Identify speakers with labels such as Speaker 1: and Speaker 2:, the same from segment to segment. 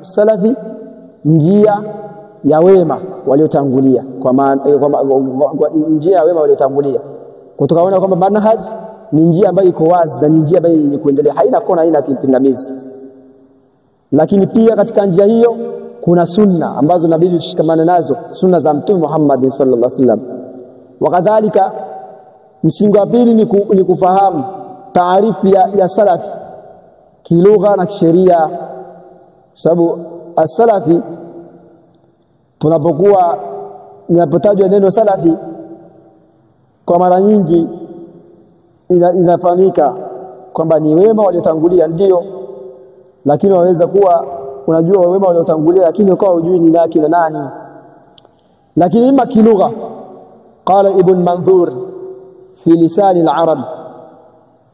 Speaker 1: Salafi njia ya wema waliotangulia, kwa maana njia ya wema waliotangulia, kutokaona kwamba manhaj ni njia ambayo iko wazi na ni njia ambayo yenye kuendelea, haina kona, haina kipingamizi. Lakini pia katika njia hiyo kuna sunna ambazo inabidi tushikamane nazo, sunna za Mtume Muhammad sallallahu alaihi wasallam. Wakadhalika msingi wa pili ni kufahamu taarifu ya salafi kilugha na kisheria, sababu as-salafi inapotajwa neno salafi kwa mara nyingi inafahamika kwamba ni wema waliotangulia, ndio, lakini waweza kuwa unajua wema waliotangulia lakini ukawa hujui ni nani na nani. Lakini ima kilugha, qala Ibn Manzur fi lisan al-arab,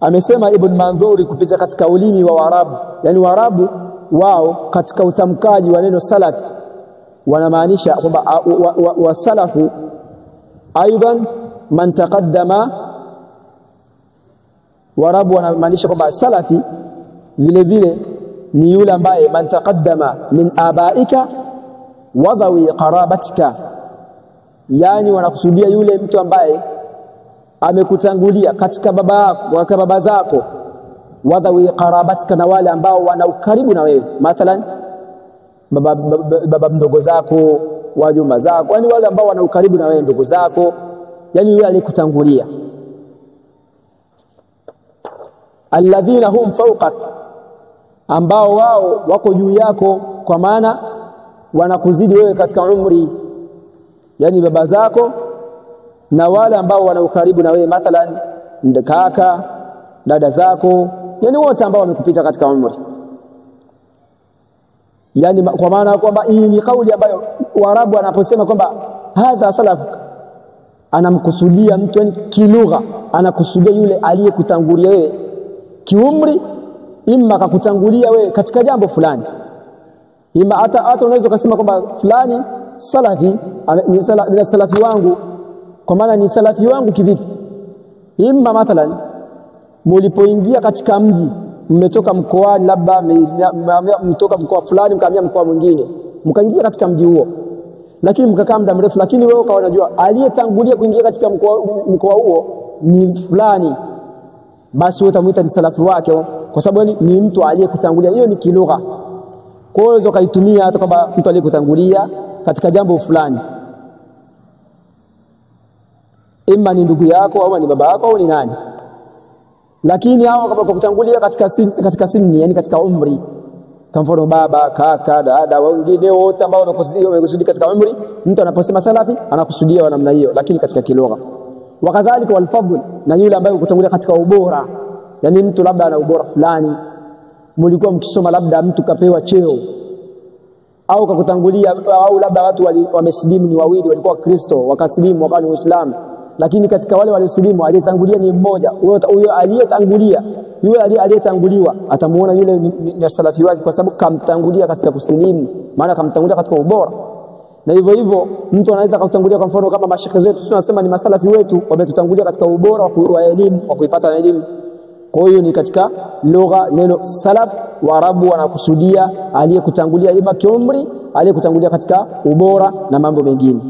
Speaker 1: amesema Ibn Manzur kupita katika ulimi wa Waarabu, yani Waarabu wao katika utamkaji wa neno salaf wanamaanisha kwamba wasalafu aidan man taqaddama. Waarabu wanamaanisha kwamba salafi vile vile ni yule ambaye man taqaddama min abaika wa dhawi qarabatika, yani wanakusudia yule mtu ambaye amekutangulia katika baba zako, wa dhawi qarabatika, na wale ambao wana ukaribu na wewe, mathalan baba mdogo zako, wajomba zako, yani wale ambao wana ukaribu na wewe, ndugu zako, yani yule aliyekutangulia. Alladhina hum fawqak, ambao wao wako juu yako, kwa maana wanakuzidi wewe katika umri, yani baba zako na wale ambao wana ukaribu na wewe, mathalan kaka, dada zako, yani wote ambao wamekupita katika umri. Yani kwa maana kwamba hii ni kauli ambayo Waarabu wanaposema kwamba hadha salaf, anamkusudia mtu, yani kilugha anakusudia yule aliyekutangulia wewe kiumri, imma akakutangulia wewe katika jambo fulani, imma hata unaweza kusema kwamba fulani salafi ni salafi wangu, kwa maana ni salafi wangu kivipi? Imma mathalan mlipoingia katika mji, mmetoka mkoani, labda mtoka mkoa fulani mkahamia mkoa mwingine, mkaingia katika mji huo, lakini mkakaa muda mrefu, lakini wewe ukawa unajua aliyetangulia kuingia katika mkoa huo ni fulani, basi wewe utamuita ni salafi wake, kwa sababu ni mtu aliyekutangulia. Hiyo ni kilugha. Kwa hiyo unaweza kaitumia hata kama mtu aliyekutangulia katika jambo fulani, imma ni ndugu yako au ni baba yako au ni nani, lakini hao kama kutangulia katika sinni, yani katika umri, kama mfano baba, kaka, dada, wengine wote ambao wamekusudia katika umri, mtu anaposema salafi anakusudia namna hiyo, lakini katika kilugha. Wakadhalika walfadl, na yule ambaye kutangulia katika ubora, yani mtu labda ana ubora fulani, mlikuwa mkisoma labda mtu kapewa cheo, au kakutangulia, au labda watu wamesilimu ni wawili, walikuwa Kristo wakasilimu wakawa ni Waislamu, lakini katika wale waliosilimu aliyetangulia ni mmoja. Huyo aliyetangulia, yule aliyetanguliwa atamuona yule ni salafi wake, kwa sababu kamtangulia katika kusilimu, maana kamtangulia katika ubora. Na hivyo hivyo mtu anaweza kutangulia, kwa mfano kama mashekhe zetu tunasema ni masalafi wetu, wametutangulia katika ubora wa elimu, wa kuipata elimu. Kwa hiyo ni katika lugha neno salaf, Waarabu wanakusudia aliyekutangulia ima kiumri, aliyekutangulia katika ubora na mambo mengine.